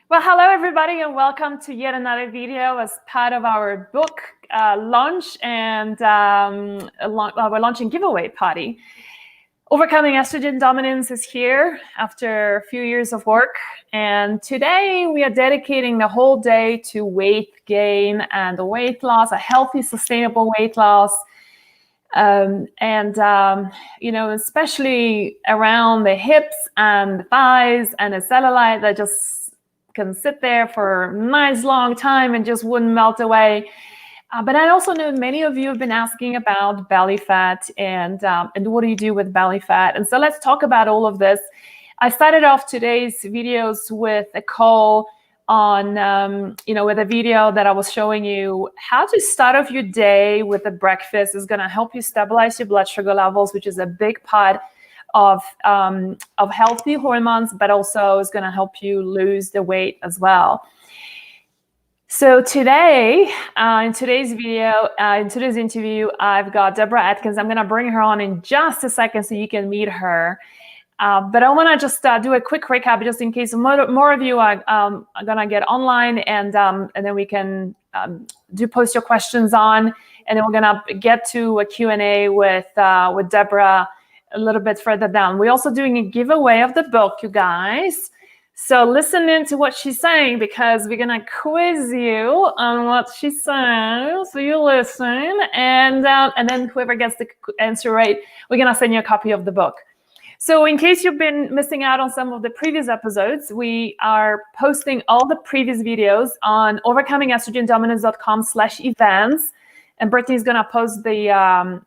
Well, hello everybody and welcome to yet another video as part of our book launch and our launching giveaway party. Overcoming Estrogen Dominance is here after a few years of work, and today we are dedicating the whole day to weight gain and weight loss, a healthy, sustainable weight loss. Especially around the hips and the thighs and the cellulite that just can sit there for a nice long time and just wouldn't melt away. But I also know many of you have been asking about belly fat and what do you do with belly fat? And so let's talk about all of this. I started off today's videos with a call on, with a video that I was showing you how to start off your day with a breakfast is going to help you stabilize your blood sugar levels, which is a big part of healthy hormones, but also is going to help you lose the weight as well. So today, in today's video, in today's interview, I've got Debra Atkinson. I'm going to bring her on in just a second so you can meet her. But I want to just do a quick recap just in case more of you are going to get online, and then we can post your questions on, and then we're going to get to a Q&A with Debra a little bit further down. We're also doing a giveaway of the book, you guys. So listen in to what she's saying, because we're going to quiz you on what she's saying. So you listen, and then whoever gets the answer right, we're going to send you a copy of the book. So in case you've been missing out on some of the previous episodes, we are posting all the previous videos on overcomingestrogendominance.com/events. And Brittany's going to post the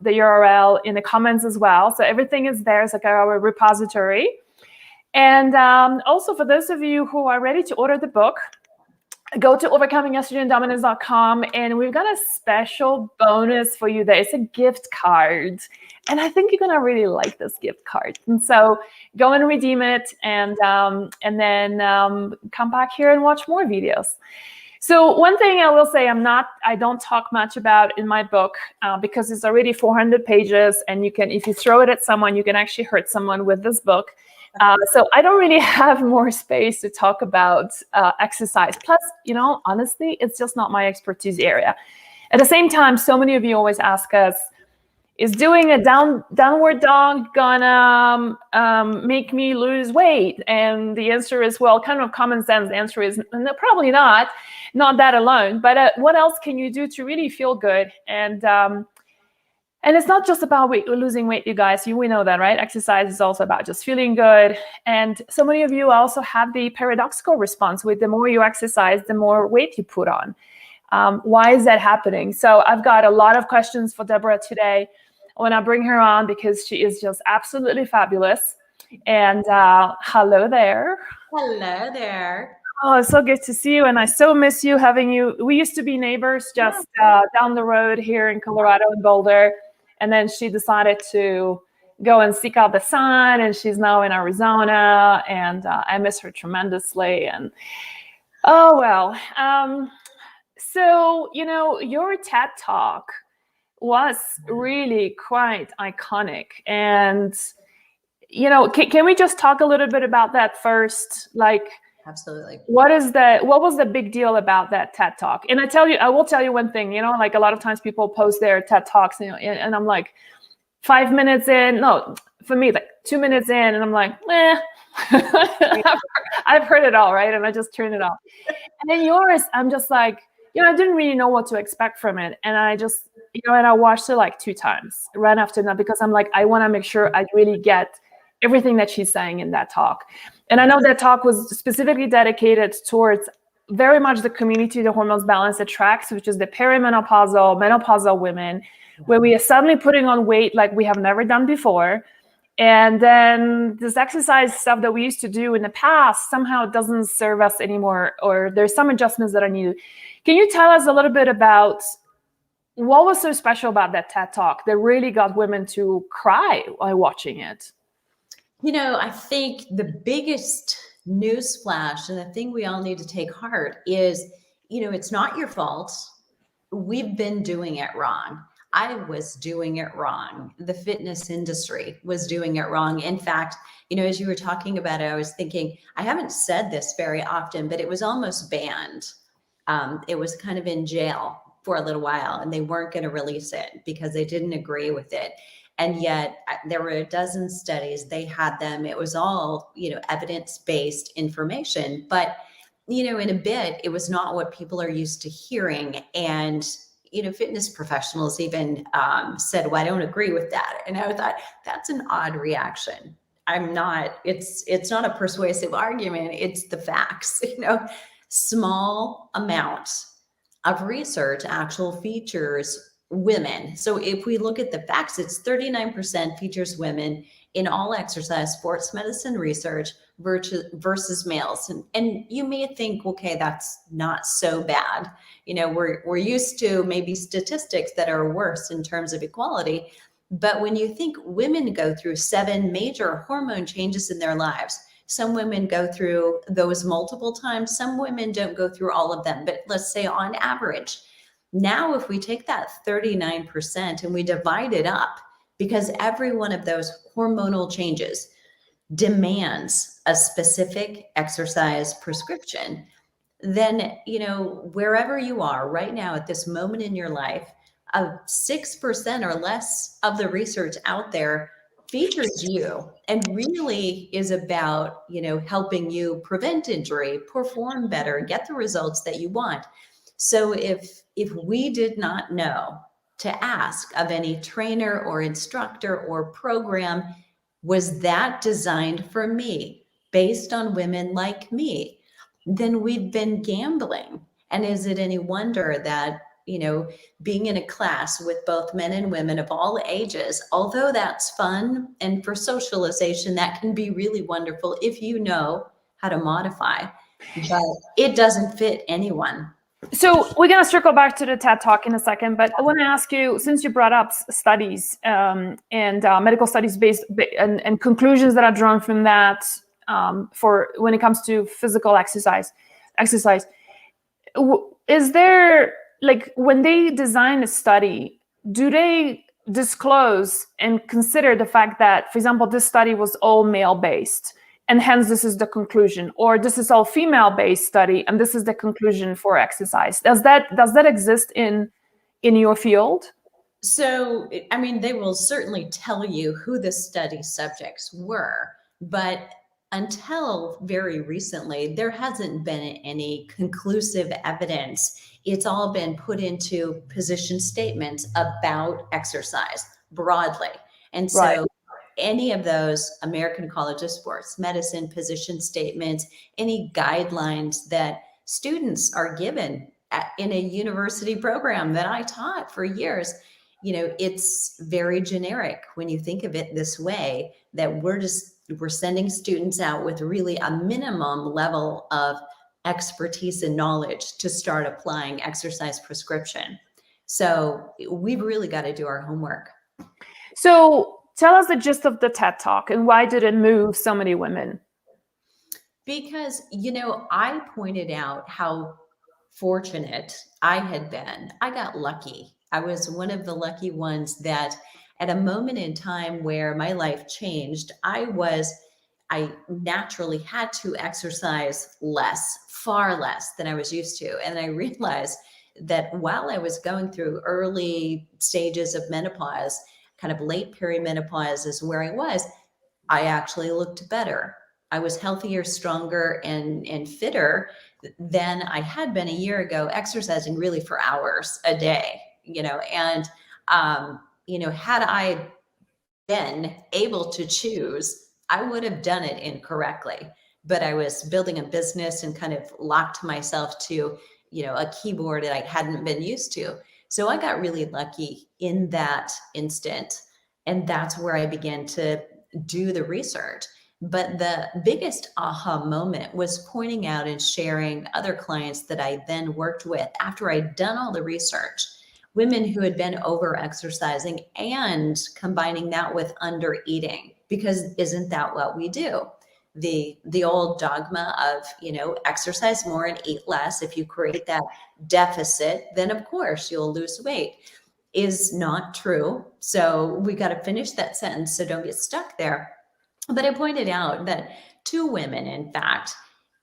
URL in the comments as well. So everything is there. It's like our repository. And also for those of you who are ready to order the book, go to overcomingestrogendominance.com, and we've got a special bonus for you there. It's a gift card. And I think you're going to really like this gift card. And so go and redeem it, and then come back here and watch more videos. So one thing I will say, I don't talk much about in my book because it's already 400 pages, and if you throw it at someone, you can actually hurt someone with this book. So I don't really have more space to talk about exercise. Plus, honestly, it's just not my expertise area. At the same time, so many of you always ask us, is doing a downward dog gonna make me lose weight? And the answer is, well, kind of common sense. The answer is no, probably not that alone. But what else can you do to really feel good? And it's not just about losing weight, you guys. We know that, right? Exercise is also about just feeling good. And so many of you also have the paradoxical response with the more you exercise, the more weight you put on. Why is that happening? So I've got a lot of questions for Debra today. I want to bring her on because she is just absolutely fabulous. And hello there. Hello there. Oh, it's so good to see you. And I so miss you, having you. We used to be neighbors just down the road here in Colorado in Boulder. And then she decided to go and seek out the sun, and she's now in Arizona, and I miss her tremendously. And oh, well. So, your TED Talk was really quite iconic. And, can we just talk a little bit about that first? Absolutely. What was the big deal about that TED Talk? And I will tell you one thing, like a lot of times people post their TED Talks, and I'm like 5 minutes in, no, for me, like 2 minutes in, and I'm like, I've heard it all, right? And I just turn it off. And then yours, I'm just like, I didn't really know what to expect from it. And I just, and I watched it like 2 times right after that, because I'm like, I want to make sure I really get everything that she's saying in that talk. And I know that talk was specifically dedicated towards very much the community the Hormones Balance attracts, which is the perimenopausal, menopausal women, where we are suddenly putting on weight like we have never done before. And then this exercise stuff that we used to do in the past somehow doesn't serve us anymore, or there's some adjustments that are needed. Can you tell us a little bit about what was so special about that TED Talk that really got women to cry while watching it? I think the biggest news flash, and the thing we all need to take heart is, it's not your fault. We've been doing it wrong. I was doing it wrong. The fitness industry was doing it wrong. In fact, as you were talking about it, I was thinking, I haven't said this very often, but it was almost banned. It was kind of in jail for a little while, and they weren't going to release it because they didn't agree with it. And yet there were a dozen studies, they had them. It was all, evidence-based information, but in a bit, it was not what people are used to hearing. And fitness professionals even said, well, I don't agree with that. And I thought, that's an odd reaction. It's not a persuasive argument. It's the facts. Small amounts of research actual features women. So if we look at the facts, it's 39% features women in all exercise sports medicine research versus males. And you may think, okay, that's not so bad. We're used to maybe statistics that are worse in terms of equality. But when you think women go through 7 major hormone changes in their lives, some women go through those multiple times. Some women don't go through all of them, but let's say on average. Now, if we take that 39% and we divide it up, because every one of those hormonal changes demands a specific exercise prescription, then, wherever you are right now at this moment in your life, 6% or less of the research out there features you and really is about, helping you prevent injury, perform better, get the results that you want. So if we did not know to ask of any trainer or instructor or program, was that designed for me based on women like me, then we've been gambling. And is it any wonder that, being in a class with both men and women of all ages, although that's fun and for socialization, that can be really wonderful if you know how to modify, but it doesn't fit anyone. So we're going to circle back to the TED Talk in a second, but I want to ask you, since you brought up studies and medical studies based and conclusions that are drawn from that for when it comes to physical exercise, is there, like, when they design a study, do they disclose and consider the fact that, for example, this study was all male based, and hence this is the conclusion, or this is all female based study and this is the conclusion for exercise? Does that exist in your field? So, they will certainly tell you who the study subjects were, but until very recently, there hasn't been any conclusive evidence. It's all been put into position statements about exercise broadly. And so Right. any of those American College of Sports Medicine position statements, any guidelines that students are given in a university program that I taught for years, it's very generic when you think of it this way, that we're sending students out with really a minimum level of expertise and knowledge to start applying exercise prescription. So we've really got to do our homework. So tell us the gist of the TED Talk and why did it move so many women? Because, I pointed out how fortunate I had been. I got lucky. I was one of the lucky ones that at a moment in time where my life changed, I naturally had to exercise less, far less than I was used to. And I realized that while I was going through early stages of menopause, kind of late perimenopause is where I was, I actually looked better. I was healthier, stronger, and fitter than I had been a year ago, exercising really for hours a day, and, had I been able to choose, I would have done it incorrectly, but I was building a business and kind of locked myself to, a keyboard that I hadn't been used to. So I got really lucky in that instant. And that's where I began to do the research. But the biggest aha moment was pointing out and sharing other clients that I then worked with after I'd done all the research, women who had been over exercising and combining that with under eating, because isn't that what we do? The old dogma of, exercise more and eat less. If you create that deficit, then of course you'll lose weight. is not true. So we got to finish that sentence, so don't get stuck there. But I pointed out that 2 women, in fact,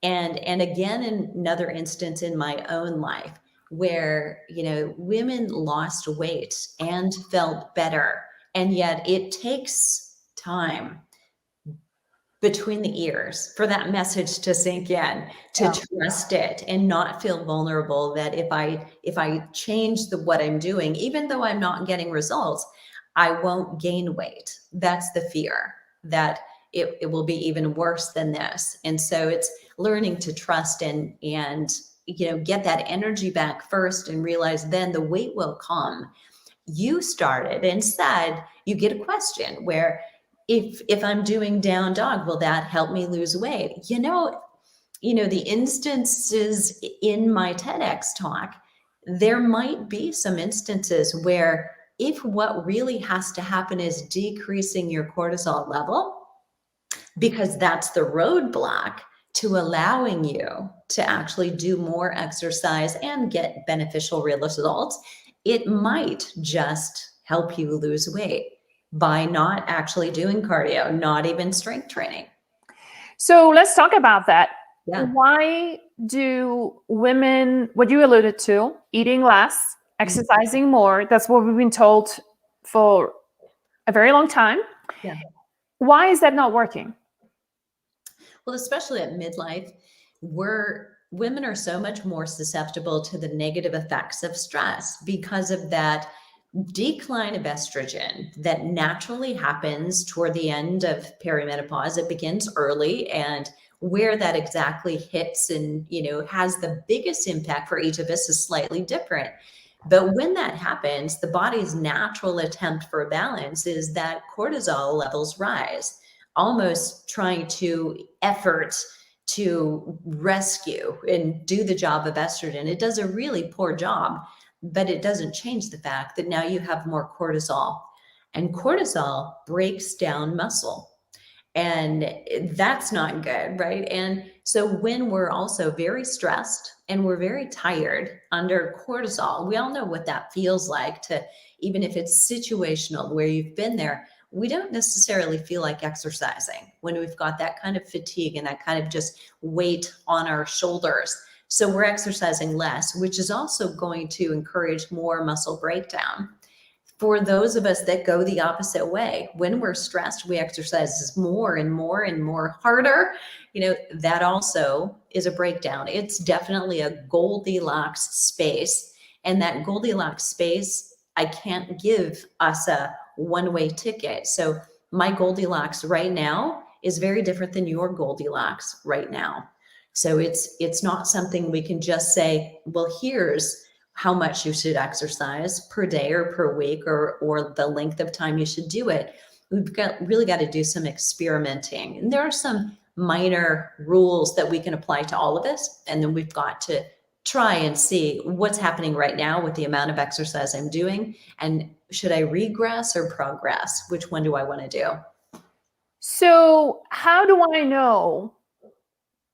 and again, in another instance in my own life, where, women lost weight and felt better. And yet it takes time between the ears for that message to sink in, to Yeah. trust it and not feel vulnerable that if I change what I'm doing, even though I'm not getting results, I won't gain weight. That's the fear, that it will be even worse than this. And so it's learning to trust and get that energy back first and realize then the weight will come. You started and said you get a question where, if I'm doing down dog, will that help me lose weight? The instances in my TEDx talk, there might be some instances where if what really has to happen is decreasing your cortisol level, because that's the roadblock to allowing you to actually do more exercise and get beneficial results, it might just help you lose weight by not actually doing cardio, not even strength training. So let's talk about that. Yeah. Why do women, what you alluded to, eating less, exercising more, that's what we've been told for a very long time. Yeah. Why is that not working? Well, especially at midlife, women are so much more susceptible to the negative effects of stress because of that decline of estrogen that naturally happens toward the end of perimenopause. It begins early, and where that exactly hits and has the biggest impact for each of us is slightly different. But when that happens, the body's natural attempt for balance is that cortisol levels rise, almost trying to effort to rescue and do the job of estrogen. It does a really poor job, but it doesn't change the fact that now you have more cortisol, and cortisol breaks down muscle. And that's not good, right? And so when we're also very stressed and we're very tired under cortisol, we all know what that feels like, to, even if it's situational where you've been there, we don't necessarily feel like exercising when we've got that kind of fatigue and that kind of just weight on our shoulders. So we're exercising less, which is also going to encourage more muscle breakdown. For those of us that go the opposite way, when we're stressed, we exercise more and more and more harder. That also is a breakdown. It's definitely a Goldilocks space. And that Goldilocks space, I can't give us a one-way ticket. So my Goldilocks right now is very different than your Goldilocks right now. So it's not something we can just say, well, here's how much you should exercise per day or per week, or the length of time you should do it. We've really got to do some experimenting. And there are some minor rules that we can apply to all of us. And then we've got to try and see what's happening right now with the amount of exercise I'm doing. And should I regress or progress? Which one do I want to do? So how do I know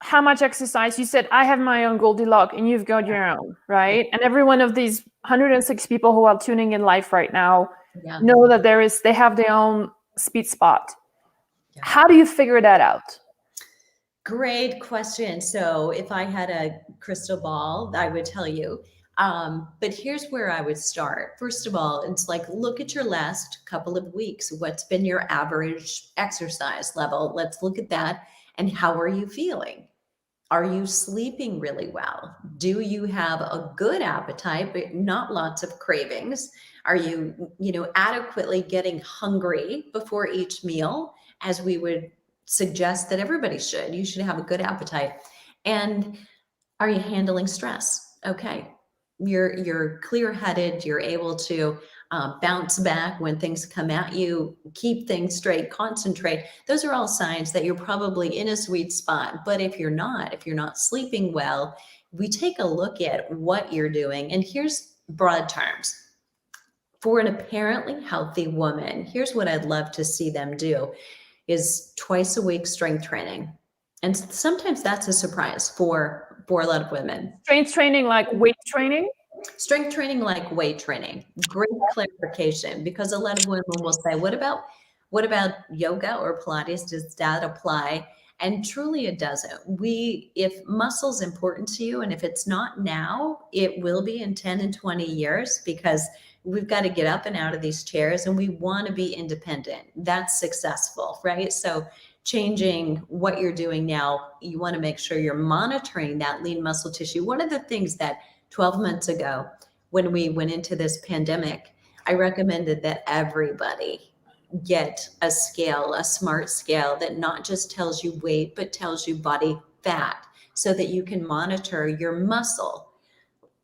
how much exercise? You said I have my own Goldilocks and you've got your own, right? And every one of these 106 people who are tuning in live right now know that they have their own sweet spot. How do you figure that out? Great question. So if I had a crystal ball, I would tell you. But here's where I would start. First of all, it's like, look at your last couple of weeks. What's been your average exercise level? Let's look at that. And how are you feeling? Are you sleeping really well? Do you have a good appetite, but not lots of cravings? Are you, adequately getting hungry before each meal, as we would suggest that everybody should? You should have a good appetite. And are you handling stress? Okay. You're clear-headed. You're able to bounce back when things come at you, keep things straight, concentrate. Those are all signs that you're probably in a sweet spot. But if you're not sleeping well, we take a look at what you're doing. And here's broad terms. For an apparently healthy woman, here's what I'd love to see them do is twice a week strength training. And sometimes that's a surprise for a lot of women. Strength training, like weight training? Strength training, like weight training, great clarification, because a lot of women will say, what about yoga or Pilates? Does that apply? And truly it doesn't. If muscle's important to you, and if it's not now, it will be in 10 and 20 years, because we've got to get up and out of these chairs and we want to be independent. That's successful, right? So changing what you're doing now, you want to make sure you're monitoring that lean muscle tissue. One of the things that 12 months ago, when we went into this pandemic, I recommended that everybody get a scale, a smart scale that not just tells you weight, but tells you body fat, so that you can monitor your muscle.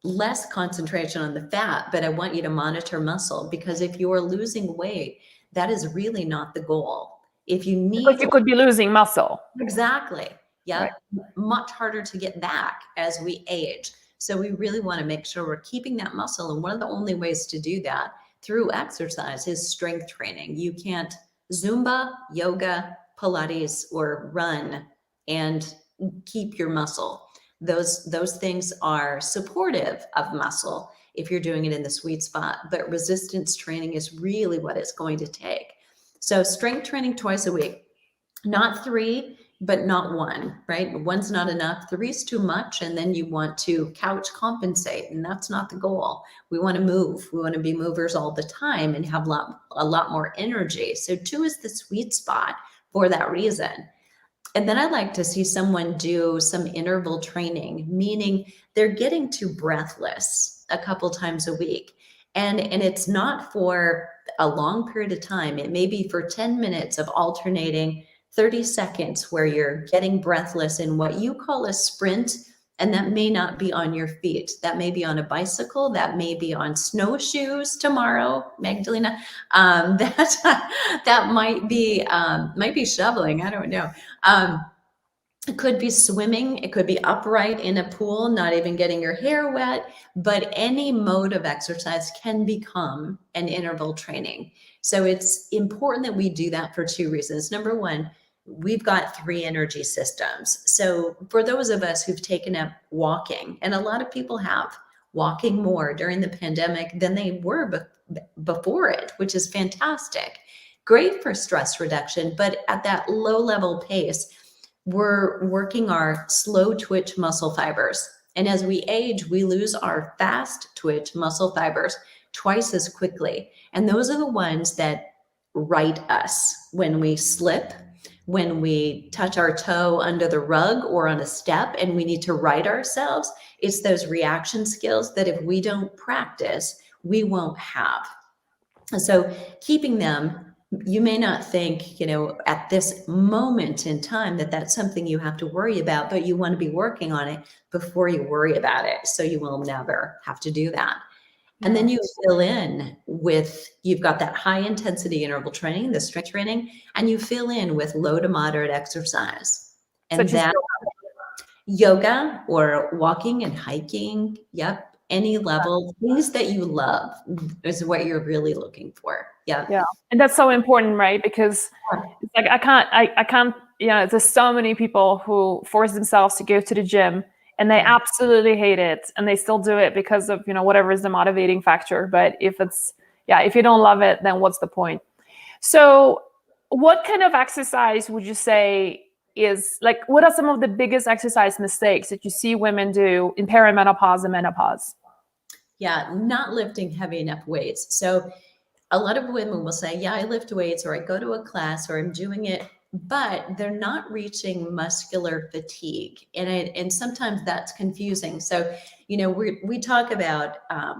Less concentration on the fat, but I want you to monitor muscle, because if you're losing weight, that is really not the goal. If you need, because you could be losing muscle. exactly. Yeah. Right. Much harder to get back as we age. So we really want to make sure we're keeping that muscle. And one of the only ways to do that through exercise is strength training. You can't Zumba, yoga, Pilates, or run and keep your muscle. Those things are supportive of muscle if you're doing it in the sweet spot, but resistance training is really what it's going to take. So strength training twice a week, not 3, but not 1, right? One's not enough. 3's too much. And then you want to couch compensate, and that's not the goal. We want to move. We want to be movers all the time and have a lot more energy. So 2 is the sweet spot for that reason. And then I like to see someone do some interval training, meaning they're getting to breathless a couple times a week. And it's not for a long period of time. It may be for 10 minutes of alternating 30 seconds where you're getting breathless in what you call a sprint. And that may not be on your feet. That may be on a bicycle. That may be on snowshoes tomorrow, Magdalena. That might be shoveling. I don't know. It could be swimming. It could be upright in a pool, not even getting your hair wet. But any mode of exercise can become an interval training. So it's important that we do that for 2 reasons. Number one, we've got 3 energy systems. So for those of us who've taken up walking, and a lot of people have, walking more during the pandemic than they were before it, which is fantastic. Great for stress reduction, but at that low level pace, we're working our slow twitch muscle fibers. And as we age, we lose our fast twitch muscle fibers twice as quickly. And those are the ones that right us when we slip, when we touch our toe under the rug or on a step and we need to right ourselves. It's those reaction skills that if we don't practice, we won't have. So keeping them, you may not think, at this moment in time that that's something you have to worry about, but you want to be working on it before you worry about it. So you will never have to do that. And then you fill in with, you've got that high intensity interval training, the strength training, and you fill in with low to moderate exercise. And Such as that yoga or walking and hiking. Yep. Any level, things that you love is what you're really looking for. Yeah. Yeah. And that's so important, right? Because it's like, I can't, there's so many people who force themselves to go to the gym and they absolutely hate it, and they still do it because of, whatever is the motivating factor. But if you don't love it, then what's the point? So what kind of exercise would you say is like, what are some of the biggest exercise mistakes that you see women do in perimenopause and menopause? Yeah, not lifting heavy enough weights. So a lot of women will say, yeah, I lift weights, or I go to a class, or I'm doing it, but they're not reaching muscular fatigue. And sometimes that's confusing. So, we talk about,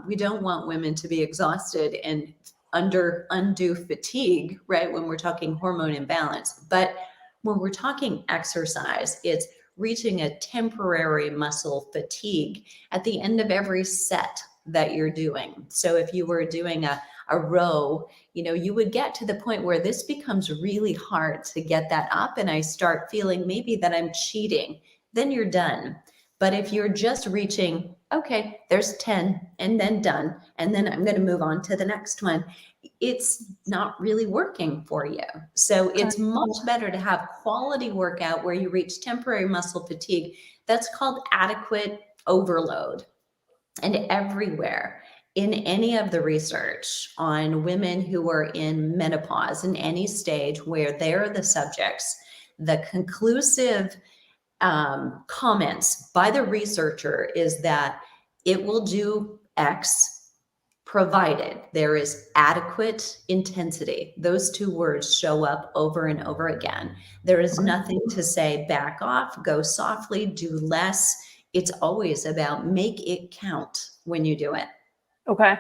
we don't want women to be exhausted and under undue fatigue, right? When we're talking hormone imbalance, but when we're talking exercise, it's reaching a temporary muscle fatigue at the end of every set that you're doing. So if you were doing a row, you would get to the point where this becomes really hard to get that up, and I start feeling maybe that I'm cheating, then you're done. But if you're just reaching, okay, there's 10 and then done, and then I'm going to move on to the next one, it's not really working for you. So it's much better to have quality workout where you reach temporary muscle fatigue. That's called adequate overload. And everywhere in any of the research on women who are in menopause in any stage where they're the subjects, the conclusive comments by the researcher is that it will do X provided there is adequate intensity. Those two words show up over and over again. There is nothing to say back off, go softly, do less. It's always about make it count when you do it. Okay.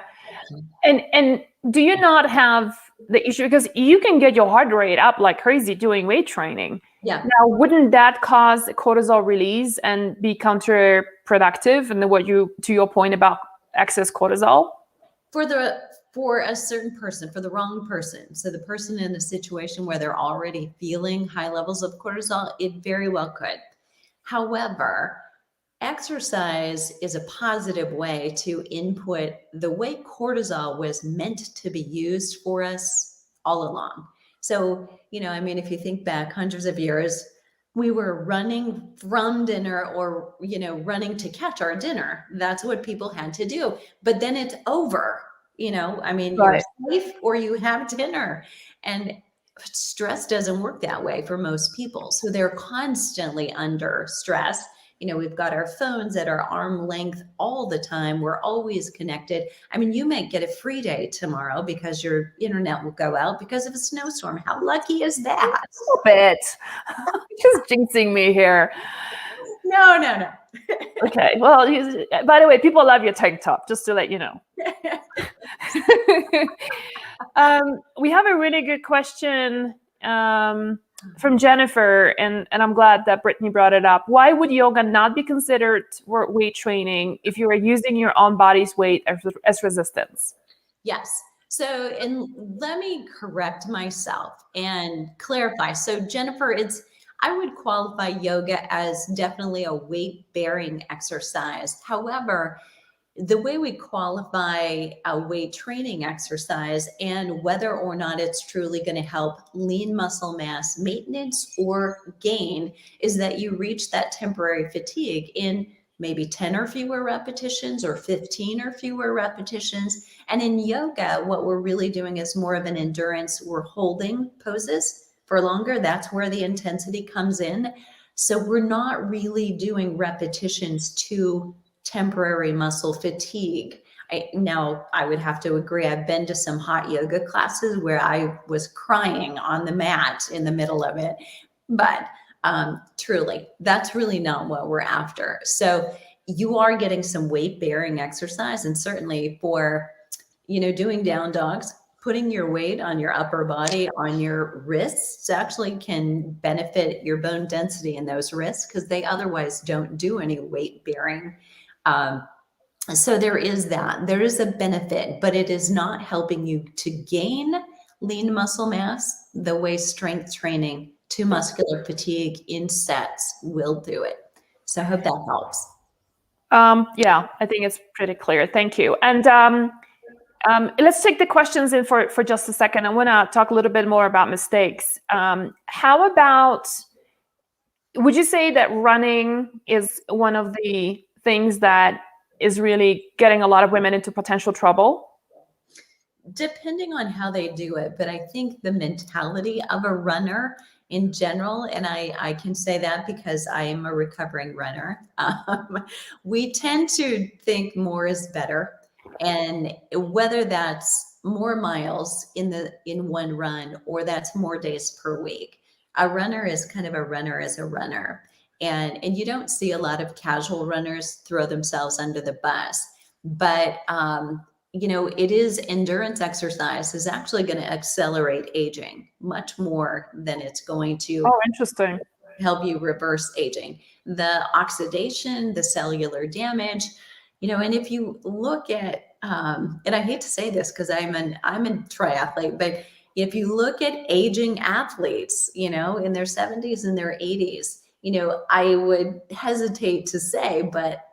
And do you not have the issue, because you can get your heart rate up like crazy doing weight training? Yeah. Now, wouldn't that cause cortisol release and be counterproductive? And to your point about excess cortisol? For a certain person, for the wrong person. So the person in a situation where they're already feeling high levels of cortisol, it very well could. However, exercise is a positive way to input the way cortisol was meant to be used for us all along. So, I mean, if you think back hundreds of years, we were running from dinner or, running to catch our dinner. That's what people had to do. But then it's over, I mean, Right. you're safe or you have dinner. And stress doesn't work that way for most people. So they're constantly under stress. We've got our phones at our arm length all the time. We're always connected. I mean, you might get a free day tomorrow because your internet will go out because of a snowstorm. How lucky is that? Stop it. Just jinxing me here. No. Okay. Well, by the way, people love your tank top, just to let you know. We have a really good question from Jennifer, and I'm glad that Brittany brought it up. Why would yoga not be considered weight training if you are using your own body's weight as resistance? Yes. So, and let me correct myself and clarify. So, Jennifer, I would qualify yoga as definitely a weight-bearing exercise. However, the way we qualify a weight training exercise and whether or not it's truly going to help lean muscle mass maintenance or gain is that you reach that temporary fatigue in maybe 10 or fewer repetitions or 15 or fewer repetitions. And in yoga, what we're really doing is more of an endurance. We're holding poses for longer. That's where the intensity comes in. So we're not really doing repetitions to temporary muscle fatigue. I would have to agree. I've been to some hot yoga classes where I was crying on the mat in the middle of it. But truly, that's really not what we're after. So you are getting some weight-bearing exercise, and certainly for, doing down dogs, putting your weight on your upper body, on your wrists, actually can benefit your bone density in those wrists because they otherwise don't do any weight-bearing. So there is a benefit, but it is not helping you to gain lean muscle mass the way strength training to muscular fatigue in sets will do it. So I hope that helps. Yeah, I think it's pretty clear. Thank you. And let's take the questions in for just a second. I want to talk a little bit more about mistakes. How about, would you say that running is one of the things that is really getting a lot of women into potential trouble? Depending on how they do it, but I think the mentality of a runner in general, and I can say that because I am a recovering runner, we tend to think more is better. And whether that's more miles in one run or that's more days per week, a runner is kind of a runner as a runner. And you don't see a lot of casual runners throw themselves under the bus, but it is endurance exercise is actually going to accelerate aging much more than it's going to interesting. help you reverse aging. The oxidation, the cellular damage, and if you look at, and I hate to say this because I'm a triathlete, but if you look at aging athletes, in their 70s and their 80s, I would hesitate to say, but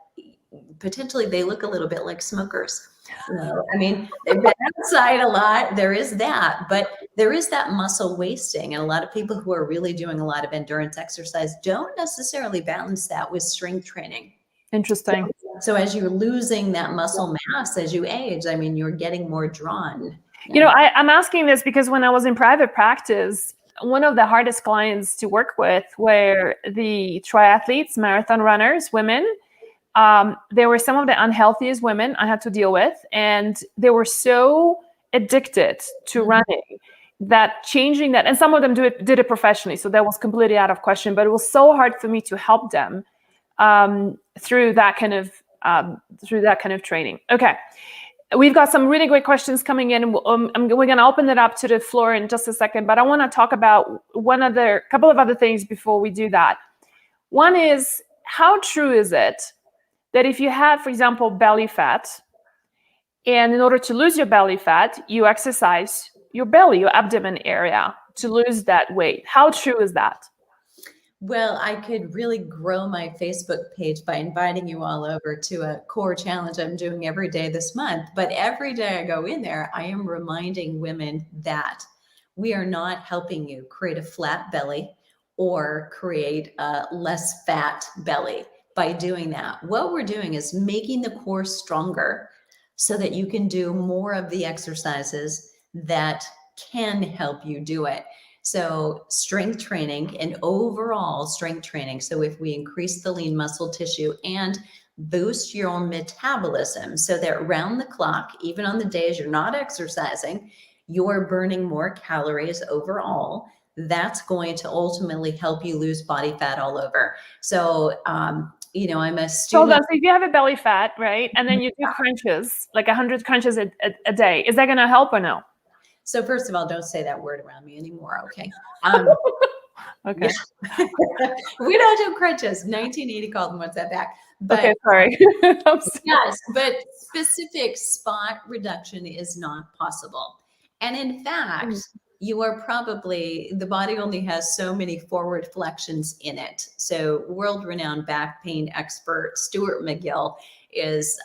potentially they look a little bit like smokers. I mean, they've been outside a lot. There is that, but there is that muscle wasting. And a lot of people who are really doing a lot of endurance exercise don't necessarily balance that with strength training. Interesting. So as you're losing that muscle mass as you age, I mean, you're getting more drawn. You know, I'm asking this because when I was in private practice, one of the hardest clients to work with were the triathletes, marathon runners, women. They were some of the unhealthiest women I had to deal with, and they were so addicted to running that changing that, and some of them did it professionally, so that was completely out of question. But it was so hard for me to help them through that kind of training. Okay. We've got some really great questions coming in. We're going to open it up to the floor in just a second, but I want to talk about couple of other things before we do that. One is, how true is it that if you have, for example, belly fat, and in order to lose your belly fat, you exercise your belly, your abdomen area to lose that weight? How true is that? Well, I could really grow my Facebook page by inviting you all over to a core challenge I'm doing every day this month. But every day I go in there, I am reminding women that we are not helping you create a flat belly or create a less fat belly by doing that. What we're doing is making the core stronger so that you can do more of the exercises that can help you do it. So strength training and overall strength training. So if we increase the lean muscle tissue and boost your metabolism so that round the clock, even on the days you're not exercising, you're burning more calories overall, that's going to ultimately help you lose body fat all over. So, you know, I'm a student. Hold on. So if you have a belly fat, right, and then you do crunches, like 100 crunches a day, is that going to help or no? So first of all, don't say that word around me anymore, okay? Okay. We don't do crunches. 1980 called them, what's that back? But, okay, sorry. Yes, but specific spot reduction is not possible. And in fact, you are probably, the body only has so many forward flexions in it. So world-renowned back pain expert Stuart McGill is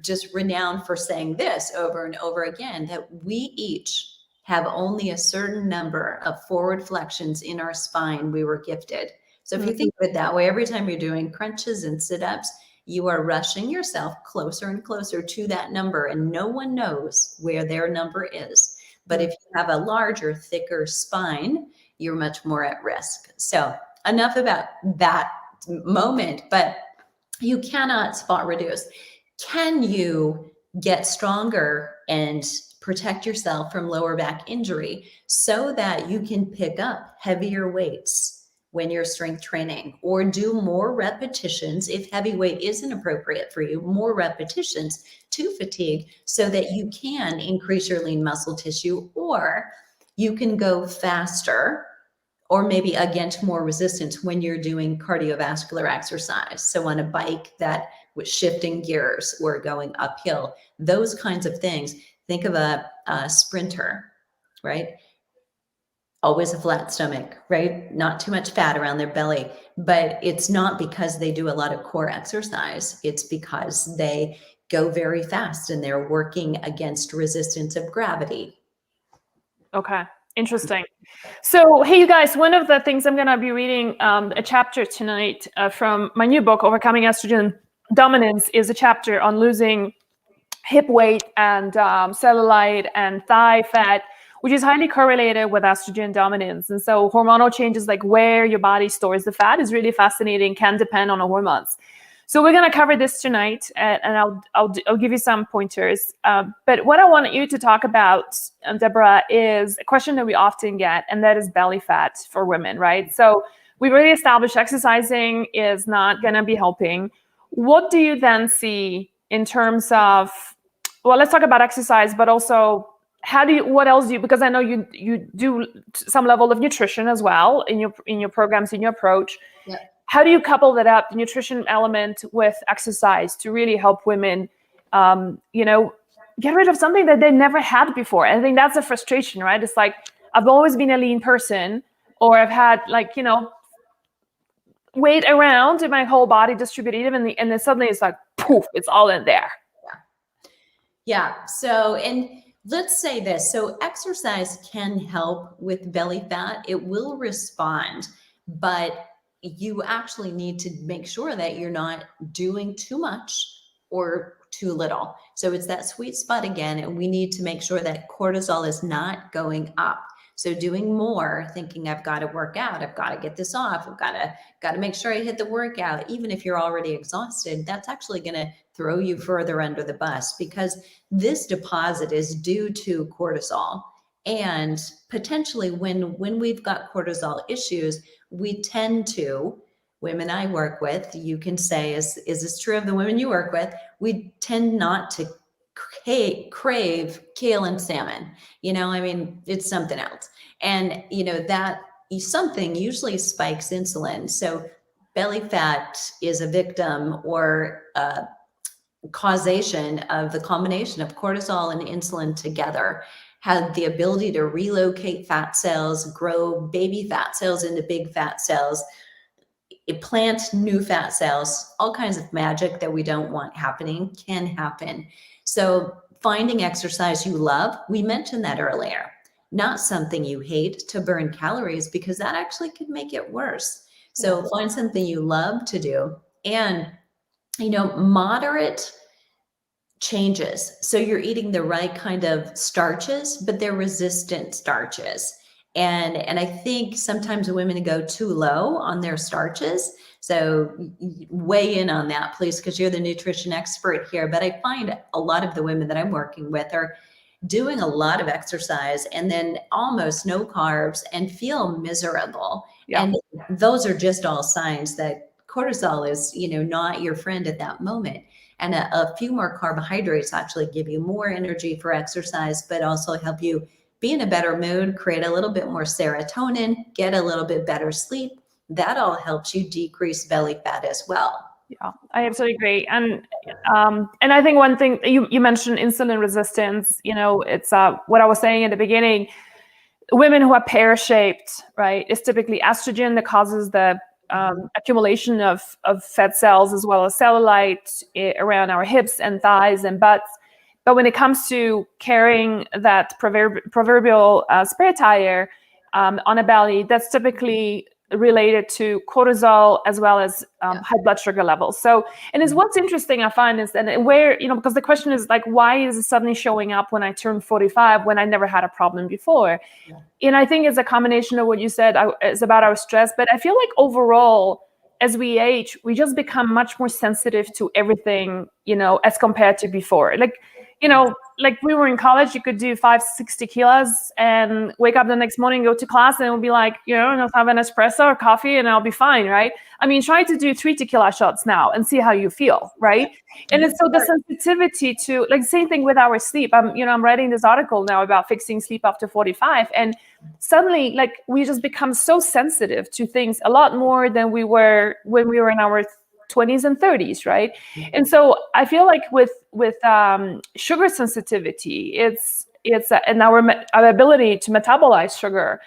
just renowned for saying this over and over again, that we each have only a certain number of forward flexions in our spine we were gifted. So if you think of it that way, every time you're doing crunches and sit-ups, you are rushing yourself closer and closer to that number, and no one knows where their number is. But if you have a larger, thicker spine, you're much more at risk. So enough about that moment, but you cannot spot reduce. Can you get stronger and protect yourself from lower back injury so that you can pick up heavier weights when you're strength training, or do more repetitions if heavy weight isn't appropriate for you, more repetitions to fatigue so that you can increase your lean muscle tissue, or you can go faster or maybe against more resistance when you're doing cardiovascular exercise. So on a bike that was shifting gears or going uphill, those kinds of things. Think of a sprinter, right? Always a flat stomach, right? Not too much fat around their belly, but it's not because they do a lot of core exercise. It's because they go very fast and they're working against resistance of gravity. Okay, interesting. So, hey, you guys, one of the things I'm going to be reading a chapter tonight from my new book, Overcoming Estrogen Dominance, is a chapter on losing hip weight and cellulite and thigh fat, which is highly correlated with estrogen dominance. And so hormonal changes, like where your body stores the fat, is really fascinating, can depend on the hormones. So we're going to cover this tonight, and I'll give you some pointers. But what I want you to talk about, Debra, is a question that we often get, and that is belly fat for women, right? So we really established exercising is not going to be helping. What do you then see in terms of, well, let's talk about exercise, but also what else do you, because I know you do some level of nutrition as well in your programs, in your approach. Yeah. How do you couple that up, the nutrition element with exercise, to really help women, get rid of something that they never had before? And I think that's a frustration, right? It's like, I've always been a lean person, or I've had weight around in my whole body distributed, and then suddenly it's like, poof, it's all in there. Yeah. So, and let's say this. So exercise can help with belly fat. It will respond, but you actually need to make sure that you're not doing too much or too little. So it's that sweet spot again, and we need to make sure that cortisol is not going up. So doing more, thinking I've got to work out, I've got to get this off, I've got to make sure I hit the workout, even if you're already exhausted, that's actually going to throw you further under the bus, because this deposit is due to cortisol. And potentially when we've got cortisol issues, we tend to, women I work with, you can say, is this true of the women you work with? We tend not to crave kale and salmon. I mean, it's something else. And, that something usually spikes insulin. So belly fat is a victim or causation of the combination of cortisol and insulin together. Had the ability to relocate fat cells, grow baby fat cells into big fat cells, plant new fat cells. All kinds of magic that we don't want happening can happen. So finding exercise you love, we mentioned that earlier, not something you hate to burn calories, because that actually could make it worse. So find something you love to do, and moderate changes. So you're eating the right kind of starches, but they're resistant starches. And I think sometimes women go too low on their starches. So weigh in on that, please, because you're the nutrition expert here. But I find a lot of the women that I'm working with are doing a lot of exercise and then almost no carbs and feel miserable. Yeah. And those are just all signs that cortisol is, not your friend at that moment. And a few more carbohydrates actually give you more energy for exercise, but also help you be in a better mood, create a little bit more serotonin, get a little bit better sleep. That all helps you decrease belly fat as well. Yeah, I absolutely agree. And I think one thing you mentioned, insulin resistance, it's what I was saying at the beginning. Women who are pear-shaped, right, it's typically estrogen that causes the accumulation of fat cells as well as cellulite around our hips and thighs and butts. But when it comes to carrying that proverbial spare tire on a belly, that's typically related to cortisol as well as high blood sugar levels. So, and it's what's interesting I find is, and where, because the question is like, why is it suddenly showing up when I turn 45 when I never had a problem before? And I think it's a combination of what you said. It's about our stress, but I feel like overall, as we age, we just become much more sensitive to everything, as compared to before. Like we were in college, you could do 560 kilos and wake up the next morning, go to class, and it would be like, I'll have an espresso or coffee and I'll be fine, right? I mean, try to do 3 tequila shots now and see how you feel, right? And it's so the sensitivity to, like, same thing with our sleep. I'm writing this article now about fixing sleep after 45, and suddenly, like, we just become so sensitive to things a lot more than we were when we were in our 20s and 30s, right? And so I feel like with sugar sensitivity, and our ability to metabolize sugar,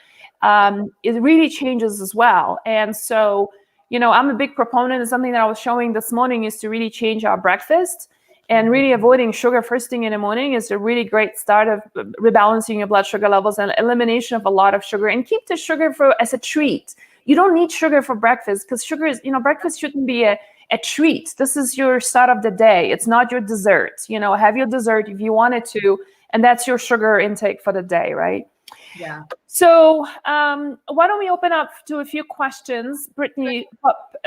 it really changes as well. And so, I'm a big proponent of something that I was showing this morning is to really change our breakfast, and really avoiding sugar first thing in the morning is a really great start of rebalancing your blood sugar levels and elimination of a lot of sugar, and keep the sugar as a treat. You don't need sugar for breakfast, because sugar is, breakfast shouldn't be a treat. This is your start of the day. It's not your dessert. Have your dessert if you wanted to, and that's your sugar intake for the day, right? Yeah. So why don't we open up to a few questions? Brittany,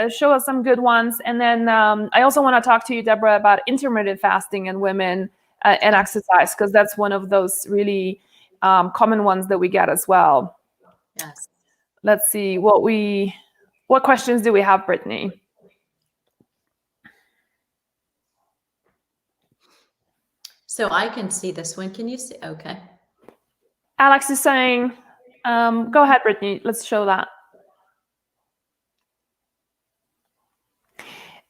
show us some good ones. And then I also want to talk to you, Debra, about intermittent fasting in women and exercise, because that's one of those really common ones that we get as well. Yes. Let's see what questions do we have, Brittany? So I can see this one. Can you see? Okay. Alex is saying, go ahead, Brittany. Let's show that.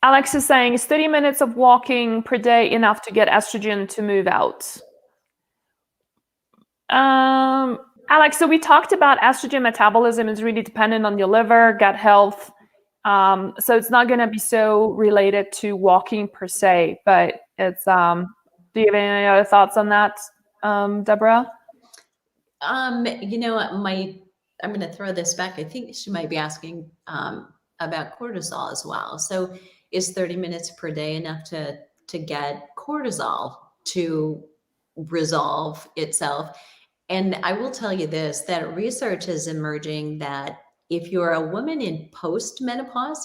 Alex is saying, is 30 minutes of walking per day enough to get estrogen to move out? Alex, so we talked about estrogen metabolism is really dependent on your liver, gut health. So it's not going to be so related to walking per se, but it's, do you have any other thoughts on that, Debra? I'm going to throw this back. I think she might be asking about cortisol as well. So is 30 minutes per day enough to get cortisol to resolve itself? And I will tell you this, that research is emerging that if you're a woman in postmenopause,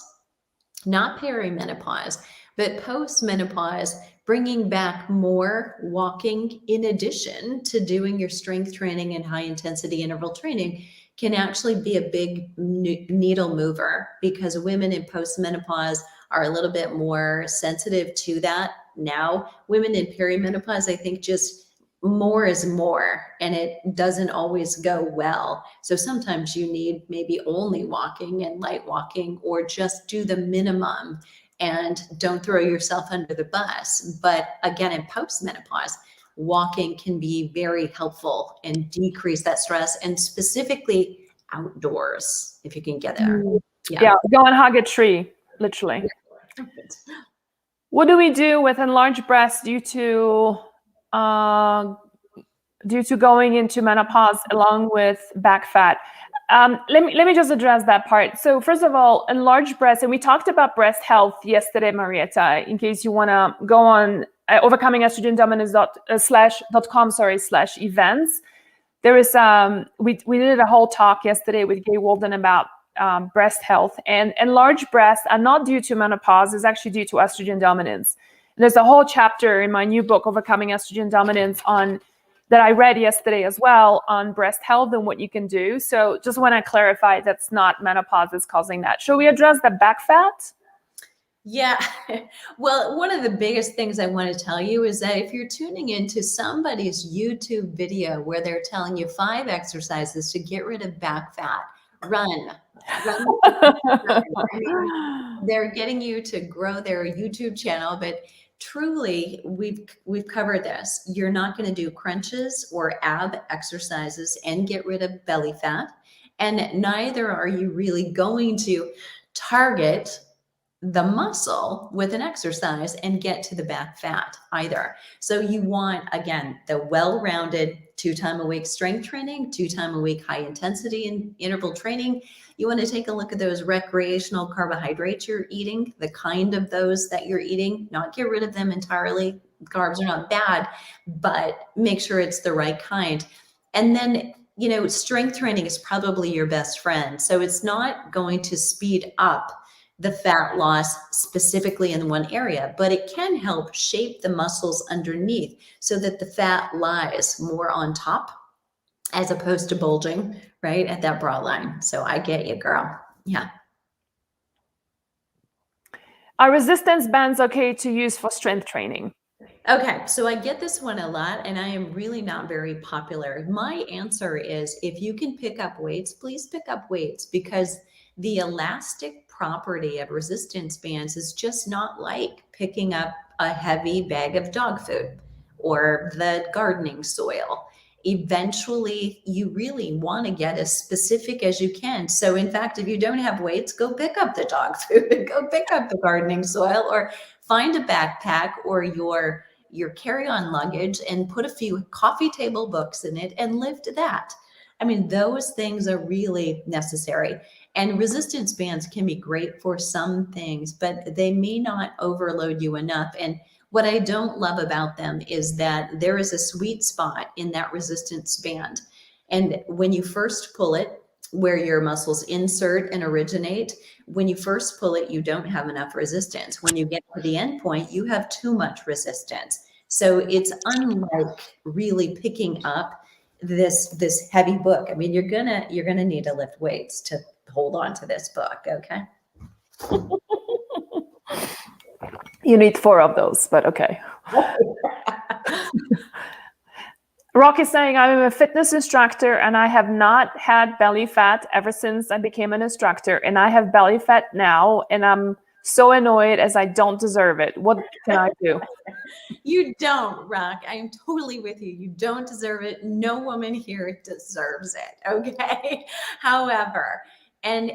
not perimenopause, but postmenopause, bringing back more walking in addition to doing your strength training and high intensity interval training can actually be a big needle mover, because women in postmenopause are a little bit more sensitive to that. Now, women in perimenopause, I think just more is more, and it doesn't always go well. So sometimes you need maybe only walking and light walking, or just do the minimum and don't throw yourself under the bus. But again, in postmenopause, walking can be very helpful and decrease that stress, and specifically outdoors if you can get there. Yeah, go and hug a tree, literally. What do we do with enlarged breasts due to going into menopause along with back fat? Let me just address that part. So first of all, enlarged breasts, and we talked about breast health yesterday, Marietta, in case you want to go on overcomingestrogendominance.com/events. There is we did a whole talk yesterday with Gay Walden about breast health, and enlarged breasts are not due to menopause. It's actually due to estrogen dominance. And there's a whole chapter in my new book, Overcoming Estrogen Dominance, that I read yesterday as well, on breast health and what you can do. So just want to clarify, that's not menopause that's causing that. Shall we address the back fat? Yeah. Well, one of the biggest things I want to tell you is that if you're tuning into somebody's YouTube video where they're telling you 5 exercises to get rid of back fat, run. I mean, they're getting you to grow their YouTube channel, but truly, we've covered this. You're not going to do crunches or ab exercises and get rid of belly fat, and neither are you really going to target the muscle with an exercise and get to the back fat either. So you want, again, the well-rounded 2-time a week strength training, 2-time a week high intensity and interval training. You want to take a look at those recreational carbohydrates you're eating, the kind of those that you're eating, not get rid of them entirely. Carbs are not bad, but make sure it's the right kind. And then, strength training is probably your best friend. So it's not going to speed up the fat loss specifically in one area, but it can help shape the muscles underneath so that the fat lies more on top as opposed to bulging right at that bra line. So I get you, girl. Yeah. Are resistance bands okay to use for strength training? Okay, so I get this one a lot, and I am really not very popular. My answer is, if you can pick up weights, please pick up weights, because the elastic property of resistance bands is just not like picking up a heavy bag of dog food or the gardening soil. Eventually, you really want to get as specific as you can. So in fact, if you don't have weights, go pick up the dog food, go pick up the gardening soil, or find a backpack or your carry-on luggage and put a few coffee table books in it and lift that. I mean, those things are really necessary. And resistance bands can be great for some things, but they may not overload you enough. And what I don't love about them is that there is a sweet spot in that resistance band. And when you first pull it, where your muscles insert and originate, when you first pull it, you don't have enough resistance. When you get to the end point, you have too much resistance. So it's unlike really picking up this heavy book. I mean, you're gonna need to lift weights to hold on to this book, okay? You need 4 of those, but okay. Rock is saying, I'm a fitness instructor and I have not had belly fat ever since I became an instructor, and I have belly fat now, and I'm so annoyed as I don't deserve it. What can I do? You don't, Rock. I'm totally with you. You don't deserve it. No woman here deserves it, okay? However, and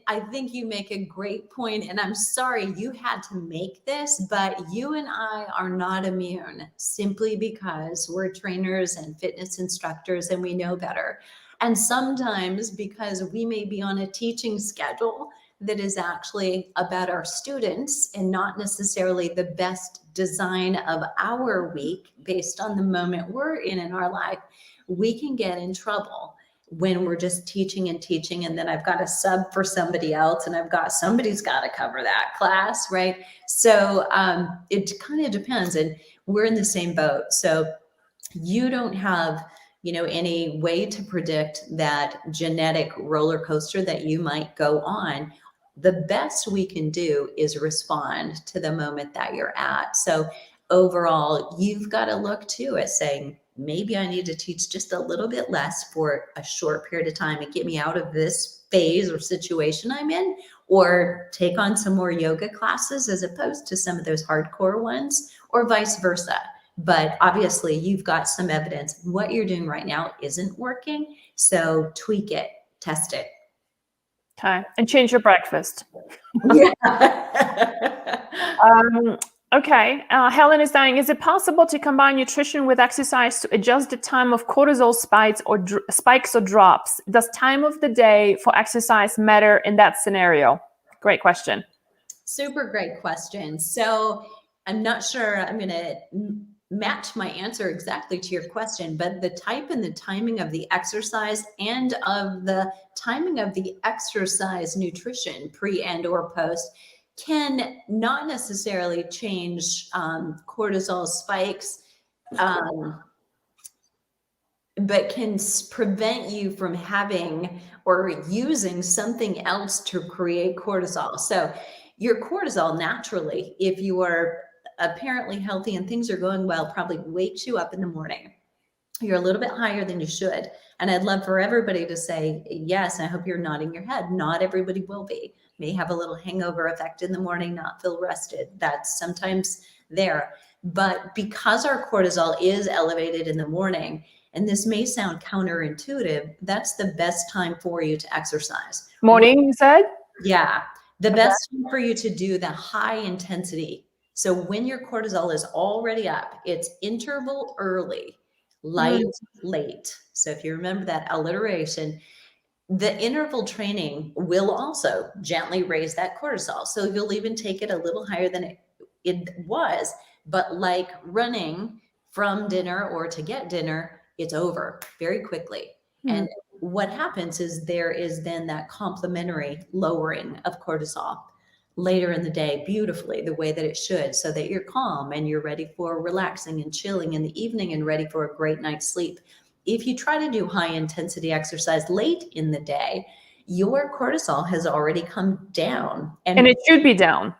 I think you make a great point, and I'm sorry you had to make this, but you and I are not immune, simply because we're trainers and fitness instructors and we know better. And sometimes, because we may be on a teaching schedule that is actually about our students and not necessarily the best design of our week based on the moment we're in our life, we can get in trouble when we're just teaching and teaching, and then I've got a sub for somebody else, and somebody's got to cover that class, right? So it kind of depends, and we're in the same boat. So you don't have, any way to predict that genetic roller coaster that you might go on. The best we can do is respond to the moment that you're at. So overall, you've got to look too at saying, maybe I need to teach just a little bit less for a short period of time and get me out of this phase or situation I'm in, or take on some more yoga classes as opposed to some of those hardcore ones, or vice versa. But obviously you've got some evidence what you're doing right now isn't working. So tweak it, test it. Okay. And change your breakfast. Yeah. Okay. Helen is saying, is it possible to combine nutrition with exercise to adjust the time of cortisol spikes or drops? Does time of the day for exercise matter in that scenario? Great question. Super great question. So I'm not sure I'm going to match my answer exactly to your question, but the type and the timing of the exercise and of the timing of the exercise nutrition pre and or post can not necessarily change cortisol spikes, but can prevent you from having or using something else to create cortisol. So your cortisol naturally, if you are apparently healthy and things are going well, probably wakes you up in the morning. You're a little bit higher than you should. And I'd love for everybody to say, yes, I hope you're nodding your head. Not everybody will be. May have a little hangover effect in the morning, not feel rested. That's sometimes there. But because our cortisol is elevated in the morning, and this may sound counterintuitive, that's the best time for you to exercise. Morning, you said? Yeah. The best time for you to do the high intensity. So when your cortisol is already up, it's interval early, light, late. So if you remember that alliteration, the interval training will also gently raise that cortisol. So you'll even take it a little higher than it was, but like running from dinner or to get dinner, it's over very quickly. And what happens is there is then that complementary lowering of cortisol later in the day, beautifully, the way that it should, so that you're calm and you're ready for relaxing and chilling in the evening and ready for a great night's sleep. If you try to do high intensity exercise late in the day, your cortisol has already come down. And it should be down.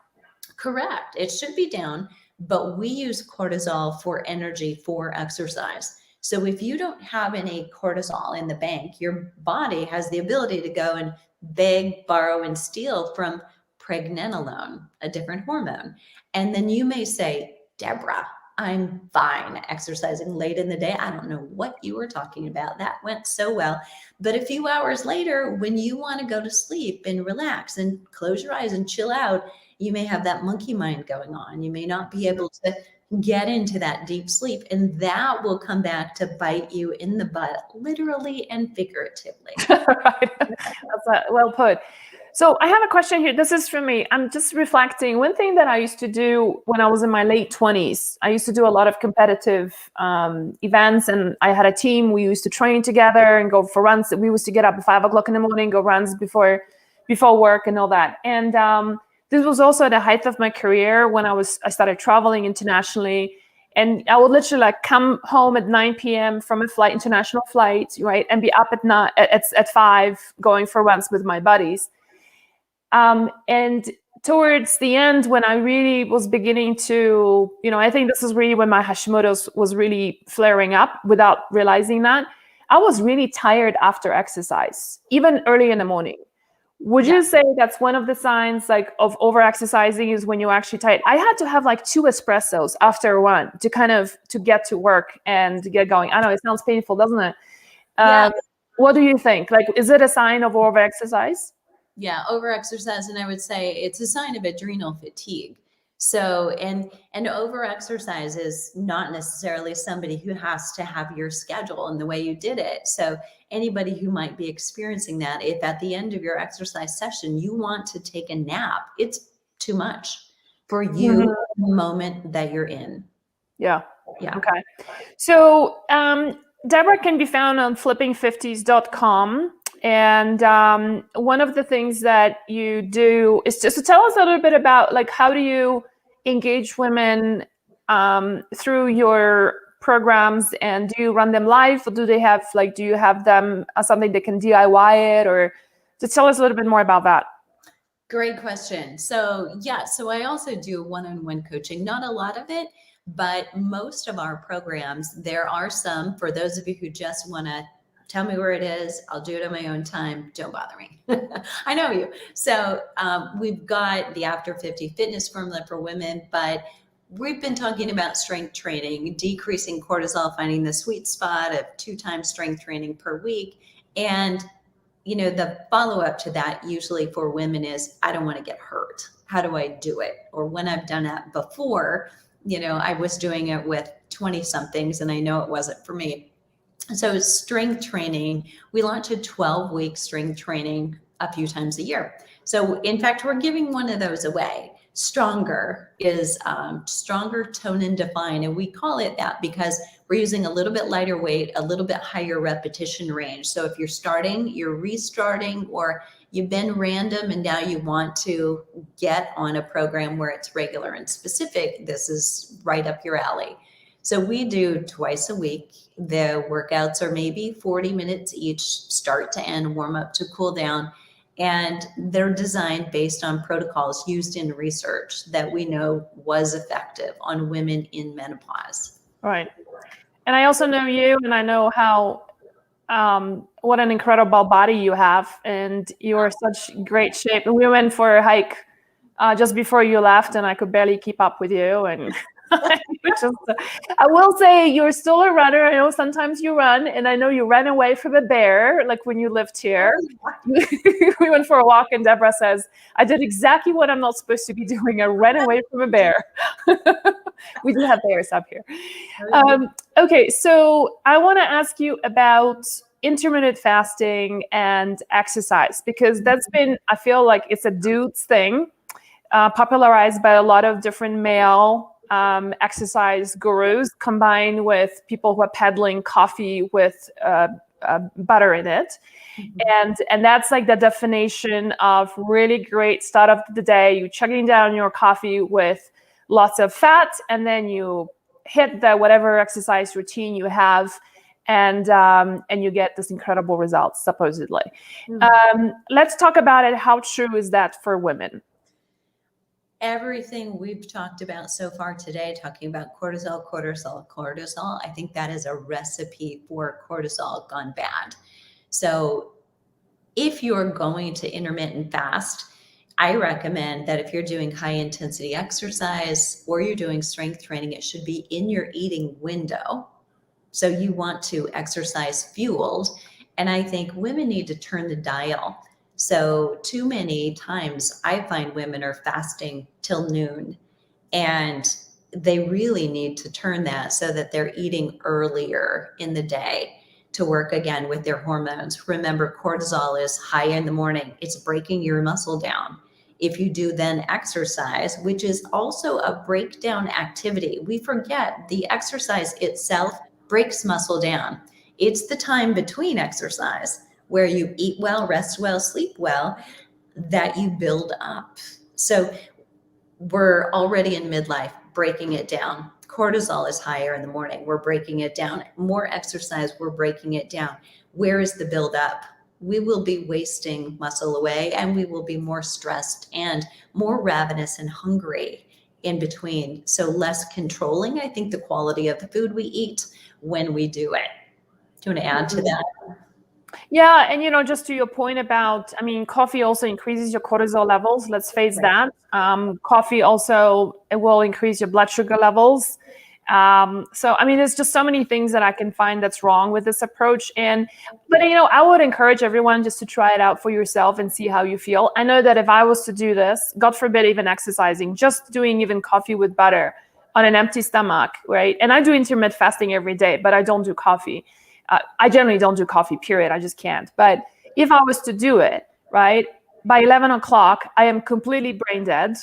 Correct. It should be down, but we use cortisol for energy for exercise. So if you don't have any cortisol in the bank, your body has the ability to go and beg, borrow, and steal from pregnenolone, a different hormone. And then you may say, Debra, I'm fine exercising late in the day. I don't know what you were talking about. That went so well. But a few hours later, when you want to go to sleep and relax and close your eyes and chill out, you may have that monkey mind going on. You may not be able to get into that deep sleep, and that will come back to bite you in the butt, literally and figuratively. Right. That's well put. So I have a question here. This is for me. I'm just reflecting. One thing that I used to do when I was in my late 20s, I used to do a lot of competitive events, and I had a team. We used to train together and go for runs. We used to get up at 5 o'clock in the morning, go runs before work and all that. And this was also at the height of my career when I started traveling internationally. And I would literally come home at 9 p.m. from a international flight, right, and be up at 5 going for runs with my buddies. And towards the end, when I really was beginning to, I think this is really when my Hashimoto's was really flaring up without realizing that, I was really tired after exercise, even early in the morning. Would you say that's one of the signs of over-exercising is when you're actually tired? I had to have 2 espressos after a run to get to work and to get going. I know it sounds painful, doesn't it? What do you think? Is it a sign of over-exercise? Yeah, over-exercise, and I would say it's a sign of adrenal fatigue. So, and over exercise is not necessarily somebody who has to have your schedule and the way you did it. So anybody who might be experiencing that, if at the end of your exercise session, you want to take a nap, it's too much for you, the moment that you're in. Yeah. Yeah. Okay. So Debra can be found on flipping50s.com. And one of the things that you do is just to tell us a little bit about, like, how do you engage women through your programs, and do you run them live, or do they have, like, do you have them as something they can DIY it, or just tell us a little bit more about that. Great question. So yeah, so I also do one-on-one coaching, not a lot of it, but most of our programs, there are some, for those of you who just want to tell me where it is, I'll do it on my own time, don't bother me. I know you. So we've got the After 50 Fitness Formula for women, but we've been talking about strength training, decreasing cortisol, finding the sweet spot of 2 times strength training per week. And you know, the follow-up to that usually for women is, I don't want to get hurt. How do I do it? Or when I've done it before, you know, I was doing it with 20 somethings and I know it wasn't for me. So strength training, we launch a 12-week strength training a few times a year. So in fact, we're giving one of those away. Stronger is Stronger, Tone, and Define. And we call it that because we're using a little bit lighter weight, a little bit higher repetition range. So if you're starting, you're restarting, or you've been random and now you want to get on a program where it's regular and specific, this is right up your alley. So we do twice a week. The workouts are maybe 40 minutes each, start to end, warm up to cool down. And they're designed based on protocols used in research that we know was effective on women in menopause. Right. And I also know you, and I know how what an incredible body you have, and you are such great shape. And we went for a hike just before you left, and I could barely keep up with you. And I will say you're still a runner. I know sometimes you run, and I know you ran away from a bear, like when you lived here. We went for a walk, and Debra says, I did exactly what I'm not supposed to be doing. I ran away from a bear. We do have bears up here. Okay, so I want to ask you about intermittent fasting and exercise, because that's been, I feel like it's a dude's thing, popularized by a lot of different male exercise gurus, combined with people who are peddling coffee with butter in it. And that's like the definition of really great start of the day. You chugging down your coffee with lots of fat, and then you hit the whatever exercise routine you have, and you get this incredible results, supposedly. Let's talk about it. How true is that for women? Everything we've talked about so far today, talking about cortisol, I think that is a recipe for cortisol gone bad. So if you're going to intermittent fast, I recommend that if you're doing high intensity exercise or you're doing strength training, it should be in your eating window. So you want to exercise fueled. And I think women need to turn the dial. So too many times I find women are fasting till noon, and they really need to turn that so that they're eating earlier in the day to work again with their hormones. Remember, cortisol is high in the morning. It's breaking your muscle down. If you do then exercise, which is also a breakdown activity, we forget the exercise itself breaks muscle down. It's the time between exercise where you eat well, rest well, sleep well, that you build up. So we're already in midlife, breaking it down. Cortisol is higher in the morning. We're breaking it down. More exercise, we're breaking it down. Where is the buildup? We will be wasting muscle away, and we will be more stressed and more ravenous and hungry in between. So less controlling, I think, the quality of the food we eat when we do it. Do you want to add to that? Yeah, and just to your point about, I mean, coffee also increases your cortisol levels. Let's face that. Coffee also, it will increase your blood sugar levels. So, I mean, there's just so many things that I can find that's wrong with this approach. But I would encourage everyone just to try it out for yourself and see how you feel. I know that if I was to do this, God forbid, even exercising, just doing even coffee with butter on an empty stomach, right? And I do intermittent fasting every day, but I don't do coffee. I generally don't do coffee, period. I just can't. But if I was to do it, right, by 11 o'clock, I am completely brain dead.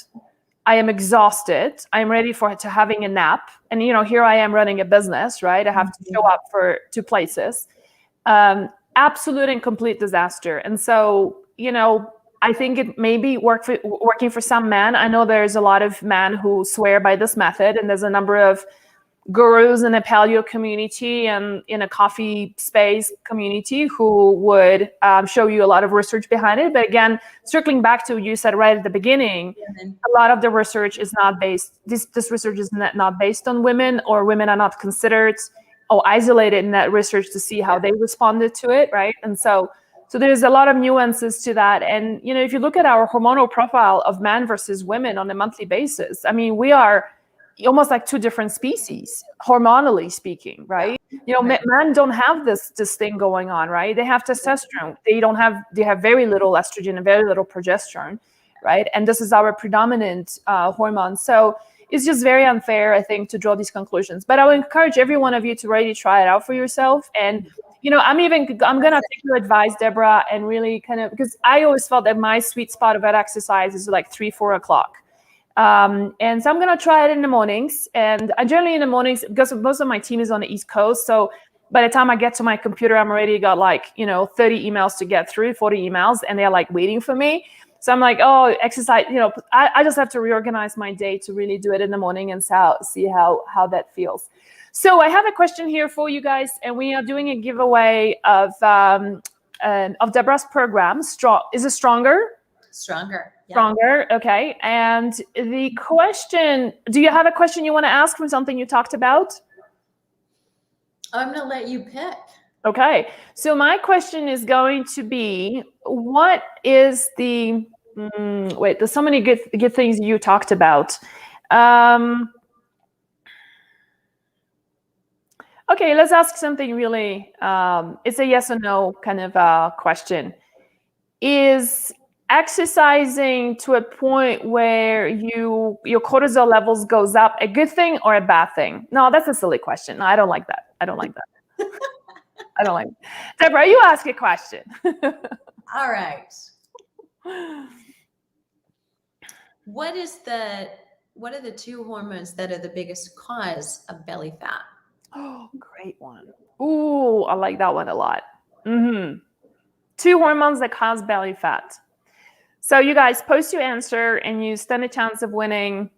I am exhausted. I am ready to having a nap. And, here I am running a business, right? I have to show up for 2 places. Absolute and complete disaster. And so, I think it may be working for some men. I know there's a lot of men who swear by this method, and there's a number of gurus in the paleo community and in a coffee space community who would show you a lot of research behind it. But again, circling back to what you said right at the beginning, a lot of the research is not based, this research is not based on women, or women are not considered or isolated in that research to see how they responded to it, right? And so there's a lot of nuances to that. And, if you look at our hormonal profile of men versus women on a monthly basis, I mean, we are almost like 2 different species, hormonally speaking, right? Men don't have this thing going on, right? They have testosterone. They have very little estrogen and very little progesterone, right? And this is our predominant hormone. So it's just very unfair, I think, to draw these conclusions. But I would encourage every one of you to really try it out for yourself. And I'm going to take your advice, Debra, and really kind of, because I always felt that my sweet spot of that exercise is like 3-4 o'clock. And so I'm going to try it in the mornings, and I generally in the mornings, because most of my team is on the East Coast. So by the time I get to my computer, I'm already got 30 emails to get through, 40 emails, and they're like waiting for me. So I'm like, oh, exercise, I just have to reorganize my day to really do it in the morning and see how that feels. So I have a question here for you guys, and we are doing a giveaway of Debra's program. Is it Stronger? Stronger. Yeah. Stronger. Okay. And the question, do you have a question you want to ask from something you talked about? I'm going to let you pick. Okay. So my question is going to be, what is the, there's so many good things you talked about. Okay, let's ask something really, it's a yes or no kind of question. Is exercising to a point where your cortisol levels goes up a good thing or a bad thing? No, that's a silly question. No, I don't like that. I don't like it. Debra, you ask a question. All right. What are the 2 hormones that are the biggest cause of belly fat? Oh, great one. Ooh, I like that one a lot. 2 hormones that cause belly fat. So you guys post your answer, and you stand a chance of winning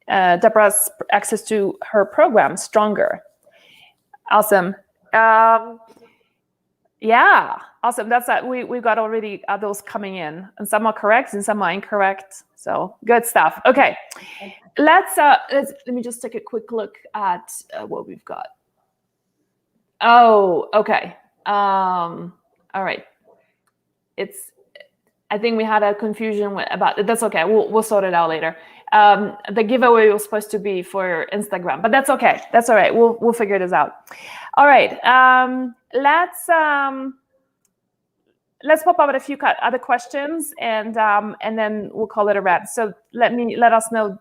Debra's access to her program, Stronger. Awesome. Yeah, awesome. That's that. We've got already those coming in, and some are correct and some are incorrect. So good stuff. Okay, let me just take a quick look at what we've got. Oh, okay. All right. I think we had a confusion about it. That's okay. We'll sort it out later. The giveaway was supposed to be for Instagram, but that's okay. That's all right. We'll figure this out. All right. Let's pop up with a few other questions, and then we'll call it a wrap. So let us know,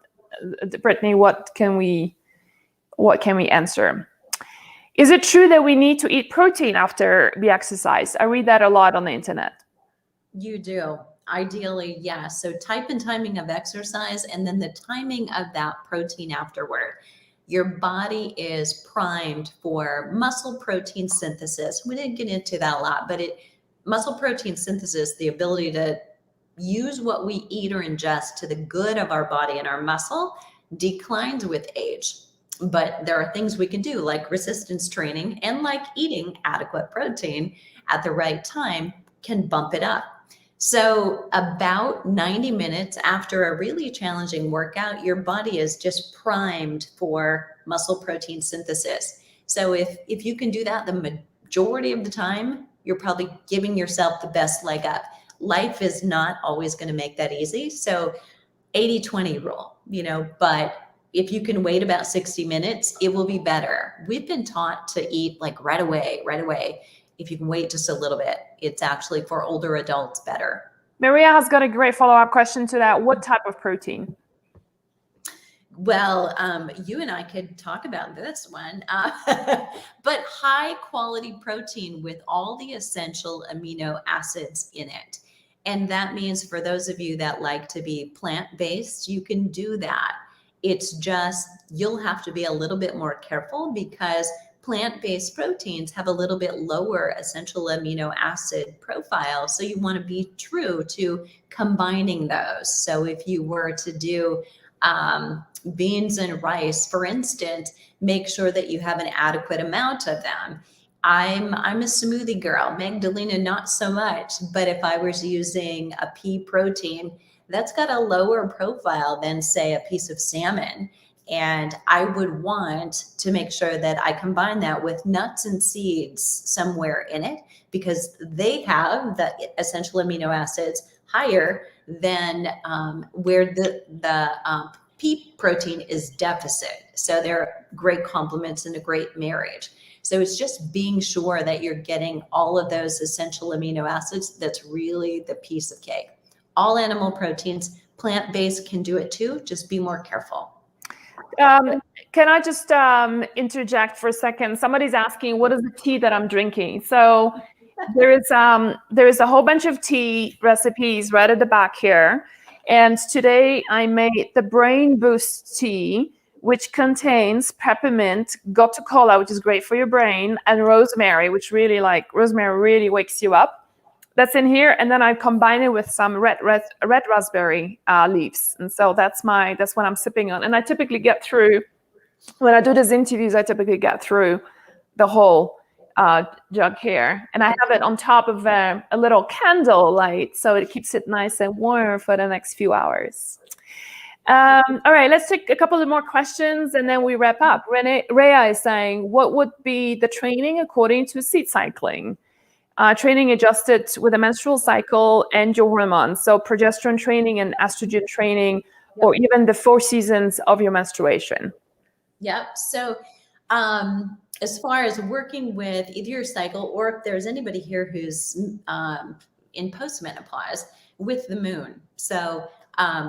Brittany, what can we answer? Is it true that we need to eat protein after we exercise? I read that a lot on the internet. You do. Ideally, yes. So type and timing of exercise, and then the timing of that protein afterward. Your body is primed for muscle protein synthesis. We didn't get into that a lot, but muscle protein synthesis, the ability to use what we eat or ingest to the good of our body and our muscle, declines with age. But there are things we can do, like resistance training, and like eating adequate protein at the right time can bump it up. So about 90 minutes after a really challenging workout, your body is just primed for muscle protein synthesis. So if you can do that the majority of the time, you're probably giving yourself the best leg up. Life is not always going to make that easy. So 80-20 rule, but if you can wait about 60 minutes, it will be better. We've been taught to eat like right away. If you can wait just a little bit, it's actually for older adults better. Maria has got a great follow-up question to that. What type of protein? Well, you and I could talk about this one, but high quality protein with all the essential amino acids in it. And that means for those of you that like to be plant-based, you can do that. It's just, you'll have to be a little bit more careful because plant-based proteins have a little bit lower essential amino acid profile. So you want to be true to combining those. So if you were to do beans and rice, for instance, make sure that you have an adequate amount of them. I'm a smoothie girl. Magdalena, not so much. But if I was using a pea protein, that's got a lower profile than, say, a piece of salmon. And I would want to make sure that I combine that with nuts and seeds somewhere in it, because they have the essential amino acids higher than where the pea protein is deficit. So they're great complements and a great marriage. So it's just being sure that you're getting all of those essential amino acids. That's really the piece of cake. All animal proteins, plant-based can do it too. Just be more careful. Can I just interject for a second? Somebody's asking, what is the tea that I'm drinking? So there is a whole bunch of tea recipes right at the back here. And today I made the Brain Boost tea, which contains peppermint, gotu kola, which is great for your brain, and rosemary, which rosemary really wakes you up. That's in here, and then I combine it with some red raspberry leaves, and so that's what I'm sipping on. And I typically get through, when I do these interviews, I typically get through the whole jug here, and I have it on top of a little candle light, so it keeps it nice and warm for the next few hours. All right, let's take a couple of more questions, and then we wrap up. Rhea is saying, what would be the training according to seed cycling? Training adjusted with a menstrual cycle and your hormones. So progesterone training and estrogen training, or even the 4 seasons of your menstruation. Yep. So as far as working with either your cycle, or if there's anybody here who's in postmenopause, with the moon. So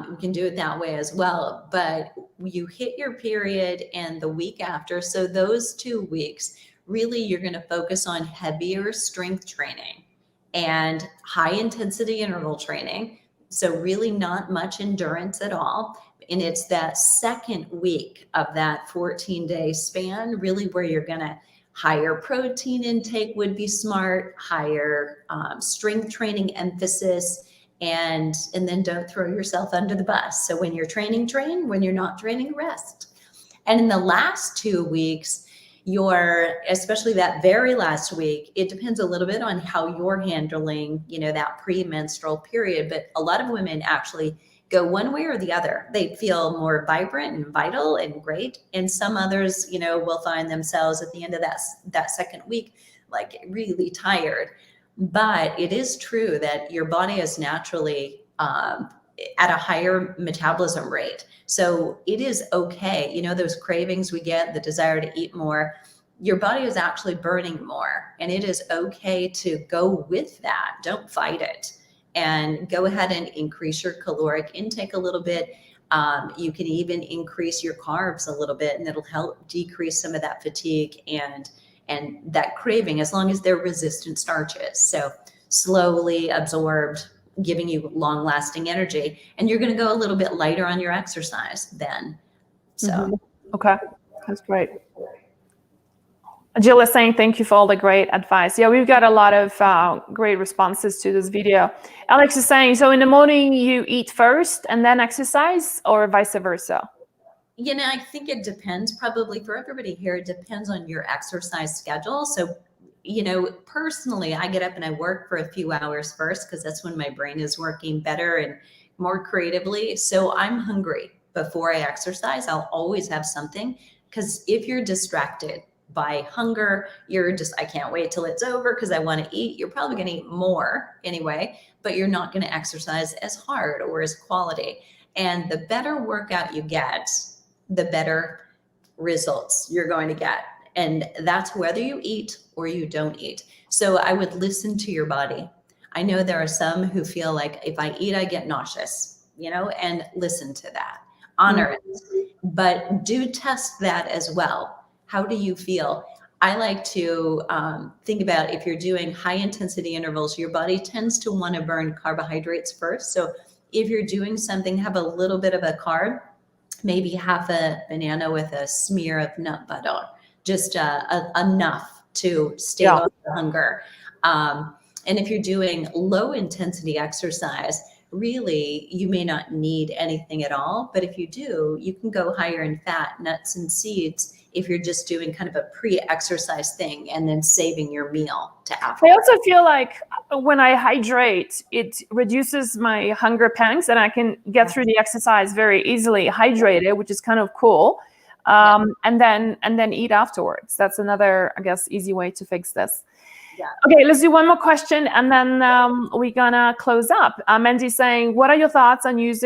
we can do it that way as well. But you hit your period and the week after, so those 2 weeks, really, you're going to focus on heavier strength training and high intensity interval training. So really not much endurance at all. And it's that second week of that 14-day span, really where you're going to higher protein intake would be smart, higher strength training emphasis, and then don't throw yourself under the bus. So when you're training, train. When you're not training, rest. And in the last 2 weeks, especially that very last week, it depends a little bit on how you're handling, that premenstrual period. But a lot of women actually go one way or the other. They feel more vibrant and vital and great. And some others, will find themselves at the end of that second week, like really tired. But it is true that your body is naturally at a higher metabolism rate. So it is okay. Those cravings we get, the desire to eat more, your body is actually burning more, and it is okay to go with that. Don't fight it, and go ahead and increase your caloric intake a little bit. You can even increase your carbs a little bit, and it'll help decrease some of that fatigue and that craving, as long as they're resistant starches. So slowly absorbed, giving you long lasting energy, and you're going to go a little bit lighter on your exercise then. So, Okay, that's great. Jill is saying, thank you for all the great advice. Yeah, we've got a lot of great responses to this video. Alex is saying, so in the morning you eat first and then exercise, or vice versa? I think it depends. Probably for everybody here, it depends on your exercise schedule. So, personally, I get up and I work for a few hours first, because that's when my brain is working better and more creatively. So I'm hungry before I exercise. I'll always have something, because if you're distracted by hunger, I can't wait till it's over because I want to eat. You're probably going to eat more anyway, but you're not going to exercise as hard or as quality. And the better workout you get, the better results you're going to get. And that's whether you eat or you don't eat. So I would listen to your body. I know there are some who feel like if I eat, I get nauseous, and listen to that, honor it, but do test that as well. How do you feel? I like to think about if you're doing high intensity intervals, your body tends to want to burn carbohydrates first. So if you're doing something, have a little bit of a carb, maybe half a banana with a smear of nut butter, just enough to stave off the hunger. And if you're doing low intensity exercise, really, you may not need anything at all. But if you do, you can go higher in fat, nuts and seeds, if you're just doing kind of a pre-exercise thing and then saving your meal to after. I also feel like when I hydrate, it reduces my hunger pangs and I can get through the exercise very easily hydrated, which is kind of cool. And then eat afterwards. That's another, I guess, easy way to fix this. Yeah. Okay, let's do one more question and then we're gonna close up. Mandy's saying, what are your thoughts on use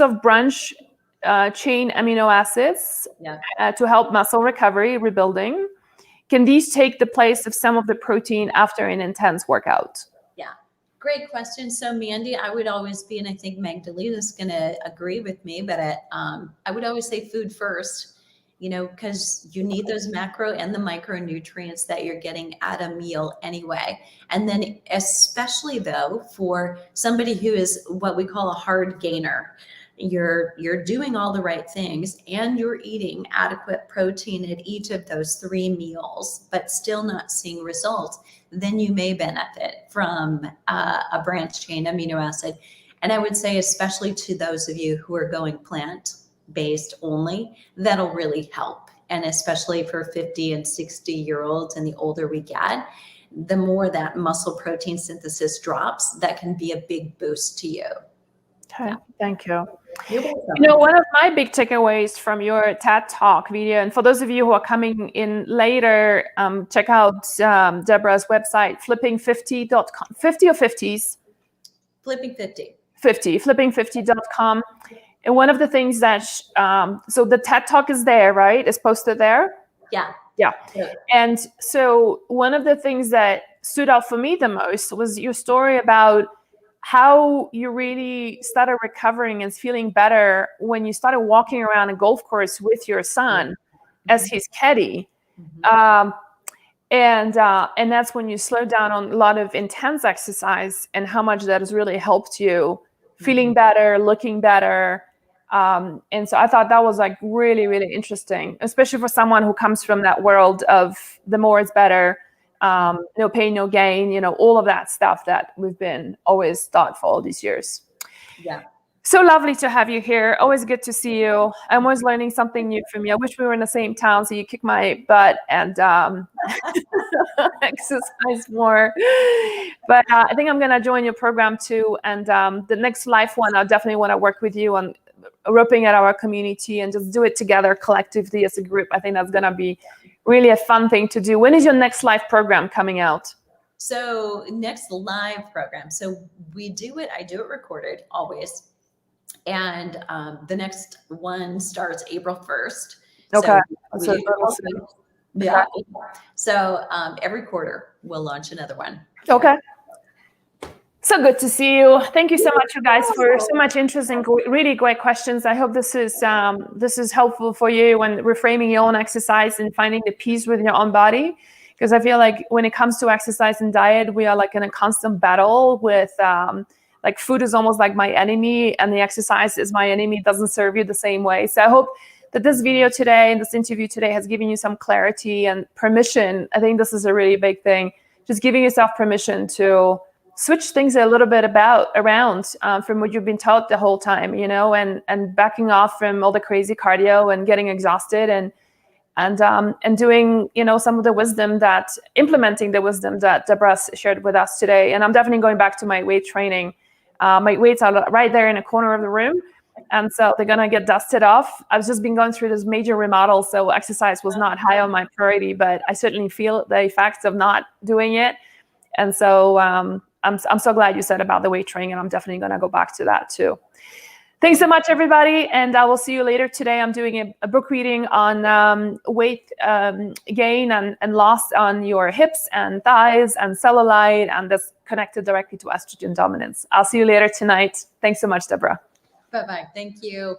of branch chain amino acids to help muscle recovery, rebuilding? Can these take the place of some of the protein after an intense workout? Yeah, great question. So Mandy, I would always be, and I think Magdalena's going to agree with me, but I would always say food first, because you need those macro and the micronutrients that you're getting at a meal anyway. And then especially though, for somebody who is what we call a hard gainer, you're doing all the right things and you're eating adequate protein at each of those 3 meals, but still not seeing results, then you may benefit from a branched chain amino acid. And I would say, especially to those of you who are going plant-based only, that'll really help. And especially for 50 and 60-year-olds and the older we get, the more that muscle protein synthesis drops, that can be a big boost to you. Okay, thank you. You're welcome. One of my big takeaways from your TED Talk video, and for those of you who are coming in later, check out Debra's website, flipping50.com. 50 or 50s? Flipping 50. 50, flipping50.com. And one of the things that, so the TED Talk is there, right? It's posted there? Yeah. Yeah. And so one of the things that stood out for me the most was your story about how you really started recovering and feeling better when you started walking around a golf course with your son as his caddy. And that's when you slowed down on a lot of intense exercise and how much that has really helped you feeling better, looking better. And so I thought that was like really, really interesting, especially for someone who comes from that world of the more is better. No pain, no gain, all of that stuff that we've been always taught for all these years. Yeah. So lovely to have you here. Always good to see you. I'm always learning something new from you. I wish we were in the same town so you kick my butt and exercise more. But I think I'm going to join your program too. And the next live one, I definitely want to work with you on roping at our community and just do it together collectively as a group. I think that's going to be really a fun thing to do. When is your next live program coming out? So next live program. So I do it recorded always. And the next one starts April 1st. Okay. So every quarter we'll launch another one. Okay. So good to see you. Thank you so much, you guys, for so much interest and really great questions. I hope this is helpful for you when reframing your own exercise and finding the peace with your own body. Because I feel like when it comes to exercise and diet, we are like in a constant battle with like food is almost like my enemy and the exercise is my enemy. It doesn't serve you the same way. So I hope that this video today and this interview today has given you some clarity and permission. I think this is a really big thing. Just giving yourself permission to switch things a little bit around from what you've been taught the whole time, and backing off from all the crazy cardio and getting exhausted and doing, some of the wisdom implementing the wisdom that Debra shared with us today. And I'm definitely going back to my weight training. My weights are right there in a corner of the room. And so they're going to get dusted off. I've just been going through this major remodel. So exercise was not high on my priority, but I certainly feel the effects of not doing it. And so I'm so glad you said about the weight training, and I'm definitely going to go back to that too. Thanks so much, everybody, and I will see you later today. I'm doing a book reading on weight gain and loss on your hips and thighs and cellulite, and that's connected directly to estrogen dominance. I'll see you later tonight. Thanks so much, Debra. Bye-bye. Thank you.